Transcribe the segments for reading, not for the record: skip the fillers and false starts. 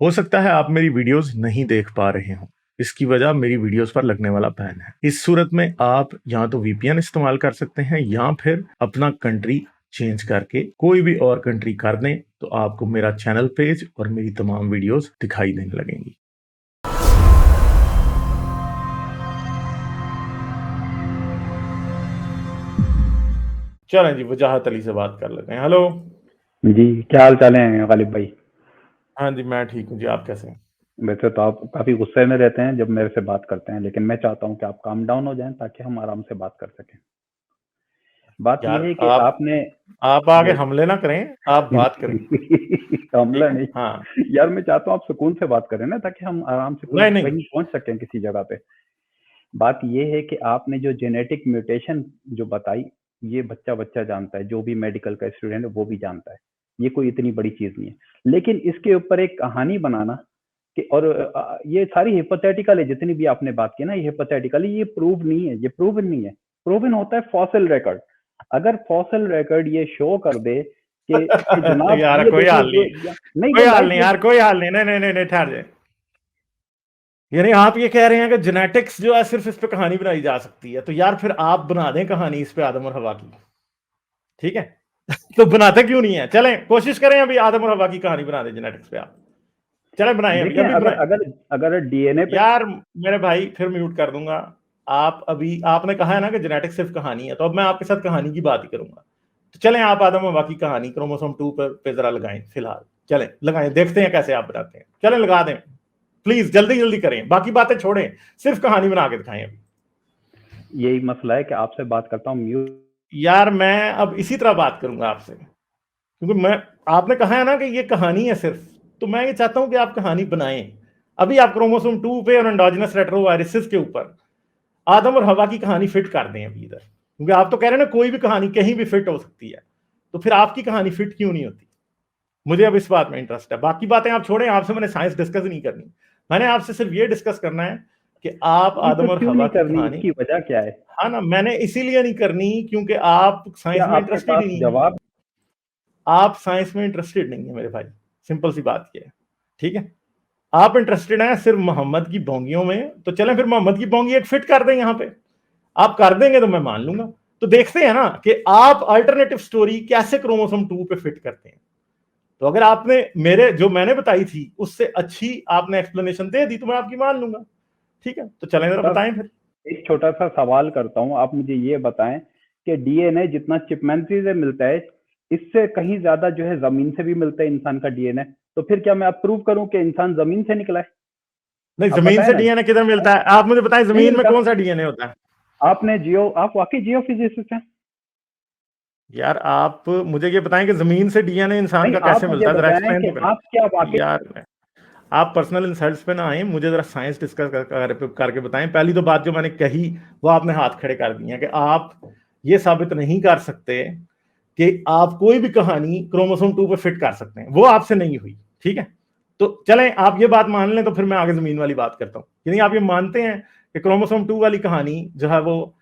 हो सकता है आप मेरी वीडियोस नहीं देख पा रहे हो। इसकी वजह मेरी वीडियोस पर लगने वाला बैन है। इस सूरत में आप या तो वीपीएन इस्तेमाल कर सकते हैं या फिर अपना कंट्री चेंज करके कोई भी और कंट्री कर दें, तो आपको मेरा चैनल पेज और मेरी तमाम वीडियोस दिखाई देने लगेंगी। चलें जी, वजाहत अली से बात कर लेते हैं। हेलो जी, क्या हाल चाल है गालिब भाई? हाँ जी, मैं ठीक हूँ जी, आप कैसे हैं? वैसे तो आप काफी गुस्से में रहते हैं जब मेरे से बात करते हैं, लेकिन मैं चाहता हूं कि आप काम डाउन हो जाएं ताकि हम आराम से बात कर सकें। बात यार यह है कि आपने आप आगे ये हमले ना करें, आप बात करें। हमला ठीक है, हाँ। नहीं यार, मैं चाहता हूं आप सुकून से बात करें ना, ताकि हम आराम से कोई नहीं नहीं, कहीं पहुंच सकें किसी जगह पे। बात यह है कि आपने जो जेनेटिक म्यूटेशन जो बताई, ये बच्चा बच्चा जानता है, जो भी मेडिकल का स्टूडेंट है वो भी जानता है। ये कोई इतनी बड़ी चीज नहीं है, लेकिन इसके ऊपर एक कहानी बनाना कि और ये सारी हिपोथेटिकल है, जितनी भी आपने बात की ना, ये हिपोथेटिकल है, ये प्रूव नहीं है, ये प्रूवन नहीं है। प्रूवन होता है फॉसिल रिकॉर्ड। अगर फॉसिल रिकॉर्ड ये शो कर दे कि जनाब यार ये कोई देखिए हाल ये नहीं, नहीं कोई वो हाल लाइट नहीं ये यार, कोई हाल नहीं। नहीं नहीं नहीं नहीं, ठहर जाए। यानी आप ये कह रहे हैं कि जेनेटिक्स जो है सिर्फ इस पे कहानी बनाई जा सकती है, तो यार फिर आप बना दें कहानी इस पे आदम और हवा की। ठीक है। तो बनाते क्यों नहीं है? चलें कोशिश करें, अभी आदम और हवा की कहानी बना दें जेनेटिक्स पे आप। चलें बनाएं, अभी देखिए, अभी अगर बनाएं। अगर अगर डीएनए पे यार मेरे भाई, फिर म्यूट कर दूंगा। आप अभी आपने कहा है ना कि जेनेटिक्स सिर्फ कहानी है, तो अब मैं आपके साथ कहानी की बात ही करूंगा। तो चलें आप आदम और हवा की कहानी क्रोमोसोम 2 पे जरा लगाएं फिलहाल। चलें लगाएं, देखते हैं कैसे आप बनाते हैं। चलें लगा दें, प्लीज जल्दी जल्दी करें, बाकी बातें छोड़ें, सिर्फ कहानी बना के दिखाएं अभी। यही मसला है कि आपसे बात करता हूँ म्यूट। यार मैं अब इसी तरह बात करूंगा आपसे, क्योंकि मैं आपने कहा है ना कि ये कहानी है सिर्फ, तो मैं ये चाहता हूं कि आप कहानी बनाएं। अभी आप क्रोमोसोम 2 पे और एंडोजिनस रेट्रोवायरसेस के ऊपर आदम और हवा की कहानी फिट कर दें अभी इधर, क्योंकि आप तो कह रहे हैं ना कोई भी कहानी कहीं भी फिट हो सकती है, तो फिर आपकी कहानी फिट क्यों नहीं होती? मुझे अब इस बात में इंटरेस्ट है। बाकी बातें आप छोड़ें, आपसे मैंने साइंस डिस्कस नहीं करनी। मैंने आपसे सिर्फ ये डिस्कस करना है कि आप ये आदम सब और क्यों हवा नहीं की करनी, कहानी। इसकी वजह क्या है? हाँ ना, मैंने इसीलिए नहीं करनी क्योंकि आप क्या साइंस में आपके इंटरेस्टेड पास ही नहीं है। जवाब? आप साइंस में इंटरेस्टेड नहीं है मेरे भाई, सिंपल सी बात ये है। ठीक है, आप इंटरेस्टेड हैं सिर्फ मोहम्मद की बोंगियों में, तो चलें फिर मोहम्मद की बोंगी एक फिट कर दें यहां पे। आप कर देंगे तो मैं मान लूंगा। तो देखते हैं ना कि आप अल्टरनेटिव स्टोरी कैसे क्रोमोसोम 2 पे फिट करते हैं। तो अगर आपने मेरे जो मैंने बताई थी उससे अच्छी आपने एक्सप्लेनेशन दे दी, तो मैं आपकी मान लूंगा। ठीक है, तो चलें जरा सर, बताएं फिर। एक छोटा सा सवाल करता हूँ, आप मुझे ये बताएं कि डीएनए जितना चिपमैंसी से मिलता है, इससे कहीं ज्यादा जो है जमीन से भी मिलता है इंसान का डीएनए। तो फिर क्या मैं अब प्रूव करूं कि इंसान जमीन से निकला है? नहीं, आप जमीन बताएं से ना। डीएनए किधर मिलता है? आप मुझे बताएं नहीं जमीन में मिलता। कौन सा डीएनए होता है? आप वाकई जियो फिजिसिस्ट हैं? यार आप मुझे ये बताएं कि जमीन से डीएनए इंसान नहीं, का आप कैसे मुझे मिलता है, जरा बताएं एक्सप्लेन कि तो करें। आप क्या वाकई। यार आप पर्सनल इंसल्ट्स पे ना आए, मुझे जरा साइंस डिस्कस करके बताएं। पहली तो बात जो मैंने कही वो आपने हाथ खड़े कर दिए हैं कि आप ये साबित नहीं कर सकते कि आप कोई भी कहानी क्रोमोसोम 2 पे फिट कर सकते हैं, वो आपसे नहीं हुई। ठीक है, तो चलें आप ये बात मान लें, तो फिर मैं आगे जमीन वाली बात करता हूं। यानी आप ये मानते हैं कि क्रोमोसोम 2 वाली कहानी जो है वो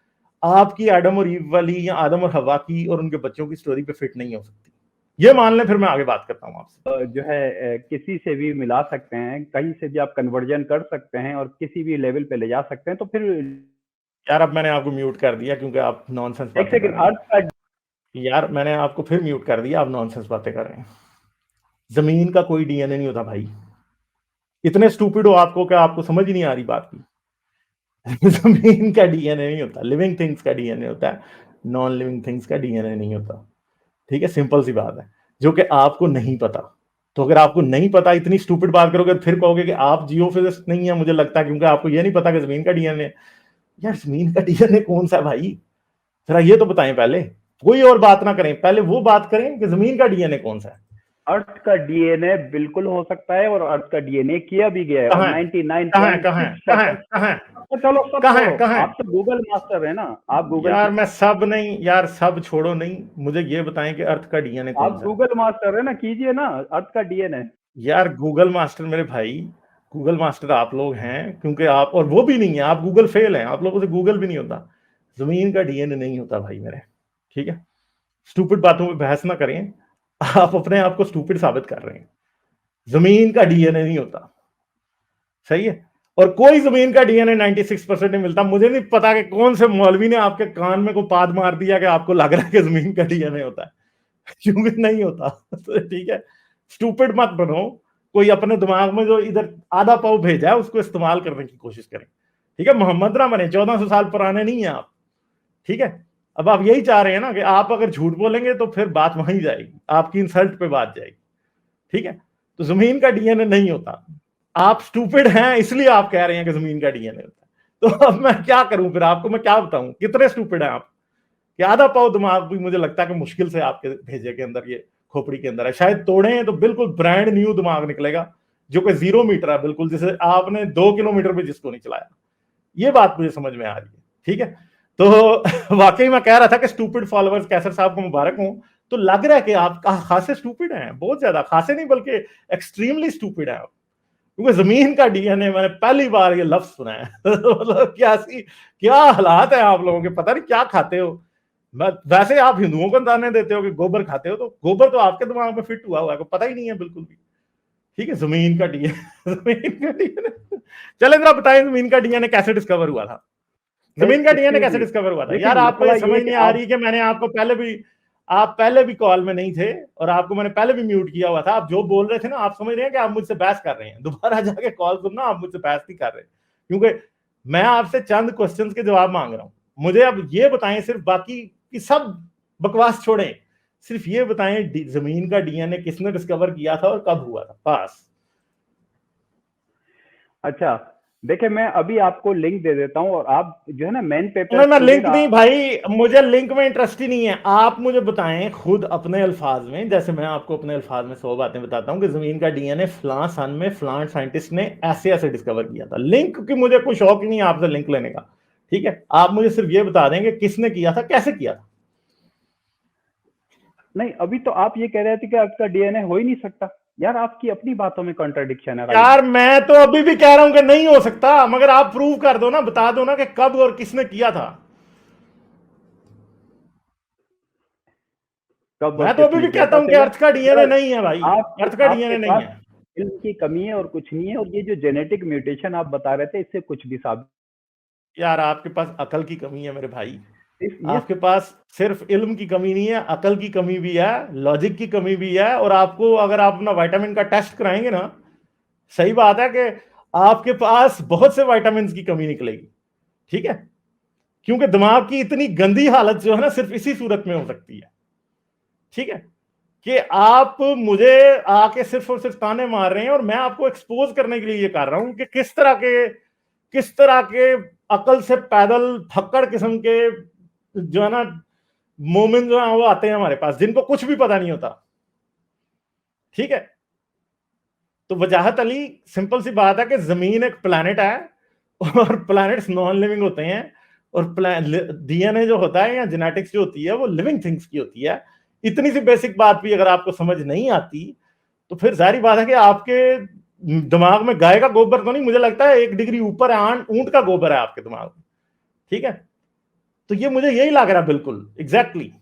आपकी आदम और ईव वाली या आदम और हवा की और उनके बच्चों की स्टोरी पे फिट नहीं हो सकती, ये मान लें, फिर मैं आगे बात करता हूं आपसे। जो है किसी से भी मिला सकते हैं, कहीं से भी आप कन्वर्जन कर सकते हैं और किसी भी लेवल पे ले जा सकते हैं, तो फिर यार अब मैंने आपको म्यूट कर दिया क्योंकि आप नॉनसेंस एक बातें कर सेकंड रहे हैं। अर्थ का। यार मैंने आपको फिर म्यूट कर दिया, आप नॉनसेंस बातें कर रहे हैं। जमीन का कोई डीएनए नहीं होता भाई। इतने स्टूपिड हो आपको कि आपको समझ ही नहीं आ रही बात की। जमीन का डीएनए नहीं होता, लिविंग थिंग्स का डीएनए होता है, नॉन लिविंग थिंग्स का डीएनए नहीं होता। ठीक है, सिंपल सी बात है, जो कि आपको नहीं पता। तो अगर आपको नहीं पता, इतनी स्टूपिड बात करोगे, फिर कहोगे कि आप जियोफिजिस्ट नहीं है, मुझे लगता है, क्योंकि आपको ये नहीं पता कि जमीन का डीएनए। यार जमीन का डीएनए कौन सा है भाई? जरा ये तो बताएं पहले। कोई और बात ना करें, पहले वो बात करें कि जमीन का डीएनए कौन सा है। अर्थ का डीएनए बिल्कुल हो सकता है, और अर्थ का डीएनए किया भी गया है, और कहाँ है? कहाँ है? कहाँ है? 99.6 कहाँ है? परसेंट। कहाँ है? तो चलो सब कहाँ है? छोड़ो, कहाँ आप है? तो गूगल मास्टर है ना, आप गूगल यार की। मैं सब नहीं, यार सब छोड़ो नहीं, मुझे ये बताएं कि अर्थ का डीएनए कौन आप सा है। गूगल मास्टर है ना, कीजिए ना अर्थ का डीएनए। यार गूगल मास्टर मेरे भाई, गूगल मास्टर आप लोग हैं, क्योंकि आप, और वो भी नहीं है, आप गूगल फेल हैं, आप लोगों से गूगल भी नहीं होता। जमीन का डीएनए नहीं होता भाई मेरे। ठीक है, स्टूपिड बातों पे बहस ना करें। आप अपने आप को स्टूपिड साबित कर रहे हैं। जमीन का डीएनए नहीं होता, सही है। और कोई जमीन का डीएनए 96% नहीं मिलता। मुझे नहीं पता कि कौन से मौलवी ने आपके कान में को पाद मार दिया कि आपको लग रहा है कि जमीन का डीएनए होता है, क्योंकि नहीं होता। तो ठीक है, स्टूपिड मत बनो। कोई अपने दिमाग में जो इधर आधा पाव भेजा है उसको इस्तेमाल करने की कोशिश करें, ठीक है। मोहम्मद ना बने, 1400 साल पुराने नहीं है आप, ठीक है। अब आप यही चाह रहे हैं ना कि आप अगर झूठ बोलेंगे तो फिर बात वहीं जाएगी, आपकी इंसल्ट पे बात जाएगी, ठीक है। तो जमीन का डीएनए नहीं होता। आप स्टूपिड हैं इसलिए आप कह रहे हैं कि जमीन का डीएनए होता है। तो अब मैं क्या करूं, फिर आपको मैं क्या बताऊं कितने स्टूपिड हैं आप, कि आधा पाव दिमाग भी मुझे लगता है कि मुश्किल से आपके भेजे के अंदर, ये खोपड़ी के अंदर है। शायद तोड़े तो बिल्कुल ब्रांड न्यू दिमाग निकलेगा, जो कि 0 मीटर है बिल्कुल, जैसे आपने 2 किलोमीटर भी जिसको नहीं चलाया। ये बात मुझे समझ में आ रही है, ठीक है। तो वाकई मैं कह रहा था कि स्टूपिड फॉलोअर्स कैसर साहब को मुबारक हूं। तो लग रहा है कि आप खासे स्टूपिड हैं, बहुत ज्यादा, खासे नहीं बल्कि एक्सट्रीमली स्टूपिड हैं आप। क्योंकि जमीन का डीएनए मैंने पहली बार ये लफ्ज सुना है। मतलब क्या हालात है आप लोगों के, पता नहीं क्या खाते हो। वैसे आप हिंदुओं को दाने देते हो कि गोबर खाते हो, तो गोबर तो आपके दिमाग में फिट हुआ है, पता ही नहीं है बिल्कुल भी, ठीक है। जमीन का डीएनए, जमीन का डीएनए, चले जरा बताएं जमीन का डीएनए कैसे डिस्कवर हुआ था। जमीन का डीएनए एक्सक्यूज कैसे मी, डिस्कवर हुआ था देखिए यार? आपको मसला ये ये है समझ कि नहीं आ आप रही कि मैंने आपको पहले भी, आप पहले भी कॉल में नहीं थे और आपको मैंने पहले भी म्यूट किया हुआ था। आप जो बोल रहे थे ना, आप समझ रहे हैं कि आप मुझसे बहस कर रहे हैं। दोबारा जाके कॉल सुनना, आप मुझसे बहस नहीं कर रहे, क्योंकि मैं आपसे चंद क्वेश्चंस के जवाब मांग रहा हूं। मुझे अब ये बताएं, सिर्फ बाकी की सब बकवास छोड़ें, सिर्फ ये बताएं जमीन का डीएनए किसने डिस्कवर किया था और कब हुआ था, बस। अच्छा देखिए, मैं अभी आपको लिंक दे देता हूँ और आप जो है ना मेन पेपर नहीं, मैं स्टूडेंट लिंक नहीं भाई, मुझे लिंक में इंटरेस्ट ही नहीं है। आप मुझे बताएं खुद अपने अल्फाज में, जैसे मैं आपको अपने अल्फाज में 100 बातें बताता हूं कि जमीन का डीएनए फलां सन में फलां साइंटिस्ट ने ऐसे ऐसे डिस्कवर किया था। लिंक की मुझे कोई शौक ही नहीं है आपसे लिंक लेने का, ठीक है। आप मुझे सिर्फ ये बता दें कि किसने किया था, कैसे किया था। नहीं, अभी तो आप ये कह रहे थे कि आपका डीएनए हो ही नहीं सकता। यार आपकी अपनी बातों में कॉन्ट्रडिक्शन है राइट। यार मैं तो अभी भी कह रहा हूं कि नहीं हो सकता, मगर आप प्रूव कर दो ना, बता दो ना कि कब और किसने किया था। कब और मैं तो अभी किसने भी किया कहता था, हूं कि चलो अर्थ का डीएनए सर। नहीं है भाई, आप अर्थ का आपके डीएनए नहीं पास है। इल्म की कमी है और कुछ नहीं है, और ये जो जेनेटिक म्यूटेशन आप बता रहे थे इससे कुछ भी साबित यार आपके पास अकल की कमी है मेरे भाई। ये आपके पास सिर्फ इल्म की कमी नहीं है, अकल की कमी भी है, लॉजिक की कमी भी है। और आपको अगर आप अपना विटामिन का टेस्ट कराएंगे ना, सही बात है कि आपके पास बहुत से विटामिन की कमी निकलेगी, ठीक है। क्योंकि दिमाग की इतनी गंदी हालत जो है ना, सिर्फ इसी सूरत में हो सकती है, ठीक है। कि आप मुझे आके सिर्फ और सिर्फ ताने मार रहे हैं, और मैं आपको एक्सपोज करने के लिए ये कर रहा हूं कि किस तरह के अकल से पैदल फक्कड़ किस्म के जो है ना मोमिन जो है वो आते हैं हमारे पास, जिनको कुछ भी पता नहीं होता, ठीक है। तो वजाहत अली, सिंपल सी बात है कि जमीन एक प्लैनेट है और प्लैनेट्स नॉन लिविंग होते हैं, और डीएनए जो होता है या जेनेटिक्स जो होती है वो लिविंग थिंग्स की होती है। इतनी सी बेसिक बात भी अगर आपको समझ नहीं आती, तो फिर जारी बात है कि आपके दिमाग में गाय का गोबर तो नहीं, मुझे लगता है 1 डिग्री ऊपर है, ऊंट का गोबर है आपके दिमाग में, ठीक है। तो ये मुझे यही लग रहा है बिल्कुल एग्जैक्टली।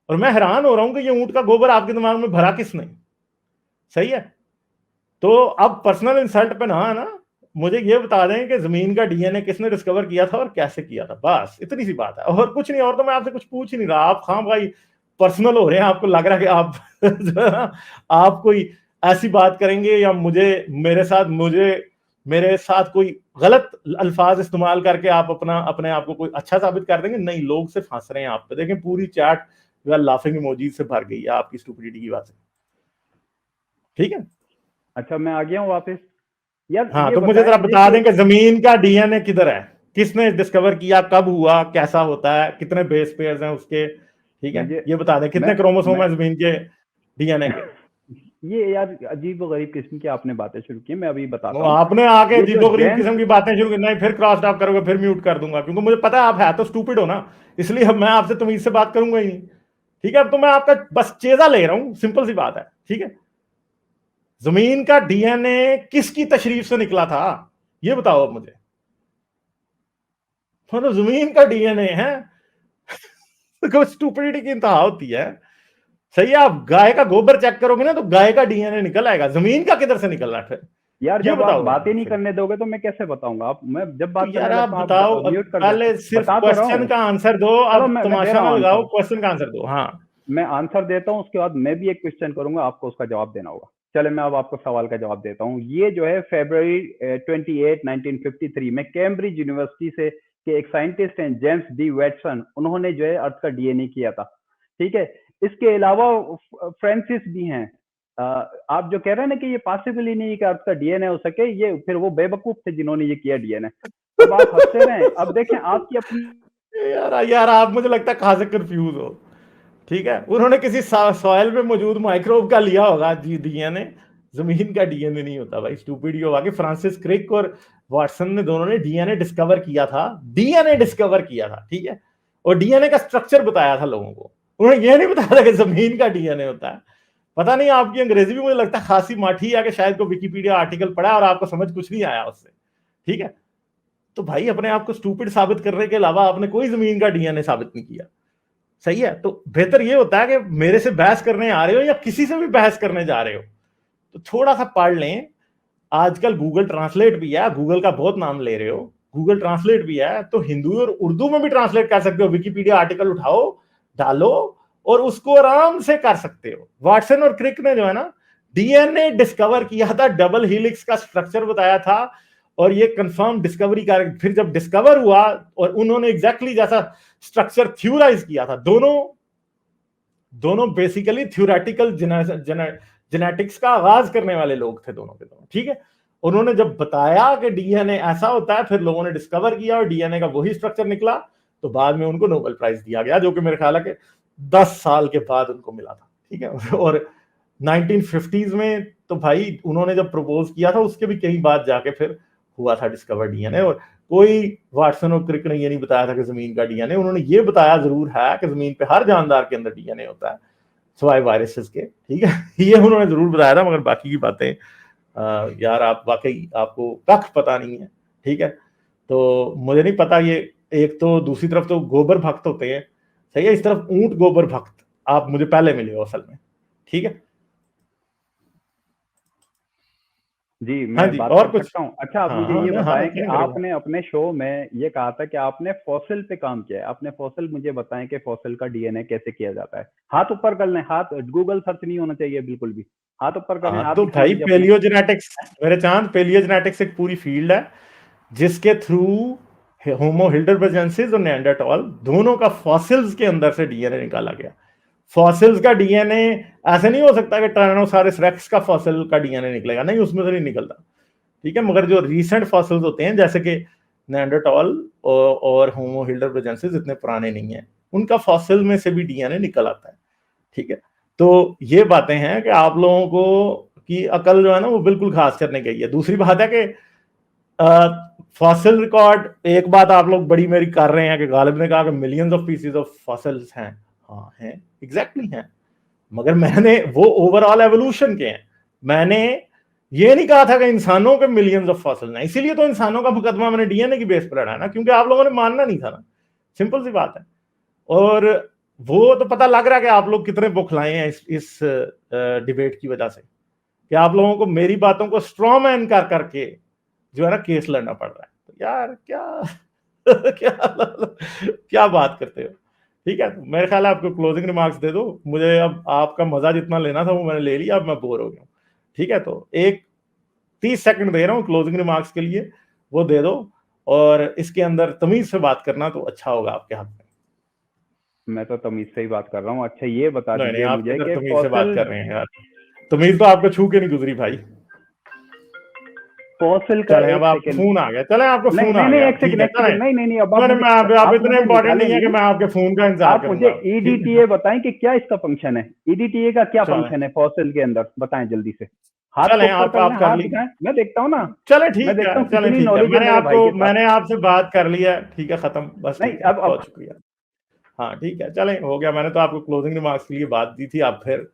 और मैं हैरान हो रहा हूं कि ये ऊंट का गोबर आपके दिमाग में भरा किसने, सही है। तो अब पर्सनल इंसल्ट पे ना आना, मुझे ये बता दें कि जमीन का डीएनए किसने डिस्कवर किया था और कैसे किया था, बस इतनी सी बात है, और कुछ नहीं। और तो मैं आपसे कुछ पूछ ही नहीं रहा। आप खां भाई पर्सनल हो रहे हैं, आपको लग रहा है कि आप जो है ना, आप कोई ऐसी बात करेंगे या मेरे साथ कोई गलत अल्फाज इस्तेमाल करके आप अपने आप को कोई अच्छा साबित कर देंगे। नहीं, लोग सिर्फ हंस रहे हैं आप पे। देखें पूरी चैट जो है लाफिंग इमोजीज से भर गई है आपकी स्टुपिडिटी की बात, ठीक है। अच्छा मैं आ गया हूँ वापस। यार हाँ, ये तो मुझे बताएं जरा बता देखिए, दें कि जमीन का डीएनए किधर है, किसने डिस्कवर किया, कब हुआ, कैसा होता है, कितने बेस पेयर्स हैं उसके, ठीक है। मुझे ये बता दें मैं कितने क्रोमोसोम मैं है जमीन के डीएनए के। ये यार अजीब व गरीब किस्म की आपने बातें शुरू की, मैं अभी वो बताता हूँ। आपने आके ये जो अजीबो गरीब जैन किस्म की बातें शुरू की, नहीं फिर क्रॉस टॉक करोगे, फिर म्यूट कर दूंगा, क्योंकि मुझे पता है आप है तो स्टूपिड हो ना, इसलिए अब मैं आपसे तमीज से बात करूंगा ही नहीं, ठीक है। अब तो मैं आपका बस चेजा ले रहा हूं, सिंपल सी बात है, ठीक है। जमीन का डीएनए किसकी तशरीफ से निकला था, ये बताओ अब मुझे। मतलब जमीन का डीएनए है, तो स्टूपिडिटी की इंतहा होती है। सही है, आप गाय का गोबर चेक करोगे ना तो गाय का डीएनए निकल आएगा, जमीन का किधर से निकल रहा है? यार ये जब आप बताओ बात ही नहीं फिर। करने दोगे तो मैं कैसे बताऊंगा? आप, मैं जब तो बात यार करने आप लगता हूँ बताओ, आप अब म्यूट कर देते पहले हो। सिर्फ बता तो रहा क्वेश्चन हूँ। का आंसर दो, चलो अब मैं दे तमाशा रहा ना हूँ लगाओ, आंसर। क्वेश्चन का आंसर दो। हाँ मैं आंसर देता हूँ, उसके बाद मैं भी एक क्वेश्चन करूंगा, आपको उसका जवाब देना होगा। चले मैं अब आपको सवाल का जवाब देता हूँ। ये जो है फरवरी 28 1953 में कैम्ब्रिज यूनिवर्सिटी से के एक साइंटिस्ट हैं जेम्स डी वेटसन, उन्होंने जो है अर्थ का डीएनए किया था। ठीक है। इसके अलावा फ्रांसिस भी हैं। आप जो कह रहे हैं ना कि ये पॉसिबल ही नहीं है कि अर्थ का डीएनए हो सके, ये फिर वो बेवकूफ थे जिन्होंने ये किया डीएनए। अब आप हंसते रहे, अब देखें आपकी अपनी। यार आप मुझे लगता है कहाँ से कंफ्यूज हो। ठीक है, उन्होंने किसी सॉइल में मौजूद माइक्रोब का लिया होगा जी डीएनए, जमीन का डीएनए नहीं होता भाई, स्टूपिड ही होगा कि फ्रांसिस क्रिक और वाटसन ने दोनों ने डीएनए डिस्कवर किया था, डीएनए डिस्कवर किया था, ठीक है, और डीएनए का स्ट्रक्चर बताया था लोगों को, उन्होंने ये नहीं बताया था कि जमीन का डीएनए होता है। पता नहीं, आपकी अंग्रेजी भी मुझे लगता है खासी माठी है कि शायद को विकिपीडिया आर्टिकल पढ़ा और आपको समझ कुछ नहीं आया उससे। ठीक है, तो भाई अपने आप को स्टूपिड साबित करने के अलावा आपने कोई जमीन का डीएनए साबित नहीं किया। सही है, तो बेहतर ये होता है कि मेरे से बहस करने आ रहे हो या किसी से भी बहस करने जा रहे हो तो थोड़ा सा पढ़ लें। आजकल गूगल ट्रांसलेट भी है, गूगल का बहुत नाम ले रहे हो, गूगल ट्रांसलेट भी है, तो हिंदी और उर्दू में भी ट्रांसलेट कर सकते हो। विकिपीडिया आर्टिकल उठाओ, डालो और उसको आराम से कर सकते हो। वाटसन और क्रिक ने जो है ना डीएनए डिस्कवर किया था, डबल हेलिक्स का स्ट्रक्चर बताया था और ये कंफर्म डिस्कवरी का। फिर जब डिस्कवर हुआ और उन्होंने एग्जैक्टली जैसा स्ट्रक्चर थ्योराइज किया था, दोनों बेसिकली थ्योरेटिकल जेनेटिक्स का आगाज करने वाले लोग थे दोनों के दोनों। ठीक है, उन्होंने जब बताया कि डीएनए ऐसा होता है, फिर लोगों ने डिस्कवर किया और डीएनए का वही स्ट्रक्चर निकला, तो बाद में उनको नोबेल प्राइज दिया गया, जो कि मेरे ख्याल है कि 10 साल के बाद उनको मिला था। ठीक है, और 1950s में तो भाई उन्होंने जब प्रपोज किया था उसके भी कई बाद जाके फिर हुआ था डिस्कवर डीएनए। और कोई वाटसन और क्रिक ने ये नहीं बताया था कि जमीन का डीएनए, उन्होंने ये बताया जरूर है कि जमीन पे हर जानदार के अंदर डीएनए होता है सिवाय वायरसेस के। ठीक है, ये उन्होंने जरूर बताया था, मगर बाकी की बातें यार आप वाकई आपको कख पता नहीं है। ठीक है, तो मुझे नहीं पता ये, एक तो दूसरी तरफ तो गोबर भक्त होते हैं, सही है, इस तरफ ऊंट गोबर भक्त आप मुझे पहले मिले हो असल में। ठीक है जी, हाँ मैं जी, बात और कर कुछ? सकता हूँ। अच्छा आप हाँ मुझे हाँ ये हाँ, बताएं कि क्यों नहीं करूंगा। आपने अपने शो में ये कहा था कि आपने फॉसिल पे काम किया है। आपने फॉसिल, मुझे बताएं कि फॉसिल का डीएनए कैसे किया जाता है। हाथ ऊपर कर लें, हाथ, गूगल सर्च नहीं होना चाहिए बिल्कुल भी। हाथ ऊपर करें, हाँ हाथ तो दिखाएं भाई मुझे अपने। पेलियोजेनेटिक्स, मेरे चांद, पेलियोजेनेटिक्स एक पूरी फील्ड है जिसके थ्रू होमो हिल्डरबर्जेंसिस और नेएंडरटॉल दोनों का फॉसिल्स के अंदर से डीएनए निकाला गया। फॉसिल्स का डीएनए ऐसे नहीं हो सकता कि टायरानोसारस रेक्स का फॉसिल का डीएनए निकलेगा, नहीं, उसमें से नहीं निकलता। ठीक है, मगर जो रीसेंट फॉसिल्स होते हैं जैसे कि नेएंडरटॉल और होमो हिल्डरबर्जेंसिस इतने पुराने नहीं है, उनका फॉसिल में से भी डीएनए निकल आता है। ठीक है, तो ये बातें हैं कि आप लोगों को की अकल जो है ना वो बिल्कुल खास करने गई है। दूसरी बात है कि फॉसिल रिकॉर्ड, एक बात आप लोग बड़ी मेरी कर रहे हैं कि गालिब ने कहा कि millions of pieces of fossils हैं। हाँ हैं, एग्जैक्टली हैं, मगर मैंने वो ओवरऑल एवोल्यूशन के हैं। मैंने ये नहीं कहा था कि इंसानों के मिलियंस ऑफ फॉसिल हैं, इसीलिए तो इंसानों का मुकदमा मैंने डीएनए की बेस पर लड़ा ना, क्योंकि आप लोगों ने मानना नहीं था ना, सिंपल सी बात है। और वो तो पता लग रहा है कि आप लोग कितने बुखलाए हैं इस डिबेट की वजह से, कि आप लोगों को मेरी बातों को स्ट्रॉ मैन कर करके जो है ना केस लड़ना पड़ रहा है। तो यार क्या क्या बात करते हो। ठीक है, मेरे ख्याल है आपको क्लोजिंग रिमार्क्स दे दो, मुझे अब आपका मजा जितना लेना था वो मैंने ले लिया, अब मैं बोर हो गया हूँ। ठीक है, तो एक 30 सेकंड दे रहा हूँ क्लोजिंग रिमार्क्स के लिए, वो दे दो, और इसके अंदर तमीज से बात करना तो अच्छा होगा आपके हाथ में। मैं तो तमीज से ही बात कर रहा हूँ। अच्छा ये बता नहीं नहीं, दीजिए आप मुझे किधर कि तमीज से बात फॉसिल, कर रहे हैं यार, तमीज तो आपको छू के नहीं गुजरी भाई। फॉसिल का चले, अब एक आपको सेकंड। फोन आ गया, चले आपको नहीं फोन नहीं आ नहीं, गया, एक ठीक सेकंड है एक चले। सेकंड, नहीं नहीं नहीं, अब मैंने मैं आप आप इतने मुझे इंपॉर्टेंट निकाले नहीं है कि नहीं। मैं आपके फोन का इंतजार आप मुझे करूंगा अब, ठीक है। ईडीटीए बताएं कि क्या इसका फंक्शन है। ईडीटीए का क्या चले फंक्शन है फॉसिल के अंदर, बताएं जल्दी से। हाथ चले, को ऊपर कर लें, आप कर हाथ ली, दिखाएं, मैं देखता हूँ ना। चले मैं ठीक देखता है, हूँ चले कितनी ठीक है, नॉलेज है मेरे भाई के पास। मैंने आपसे बात कर लिया, ठीक है, खत्म, बस नहीं ठीक है, अब बहुत शुक्रिया। हाँ ठीक है, चले, हो गया, मैंने तो आपको क्लोजिंग रिमार्क्स के लिए बात दी थी, आप फिर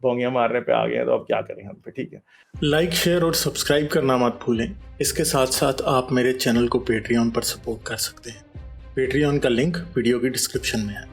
बोंगियां मारने पे आ गए, तो अब क्या करें हम पे। ठीक है, लाइक शेयर और सब्सक्राइब करना मत भूलें। इसके साथ साथ आप मेरे चैनल को पेट्रियन पर सपोर्ट कर सकते हैं। पेट्रियन का लिंक वीडियो की डिस्क्रिप्शन में है।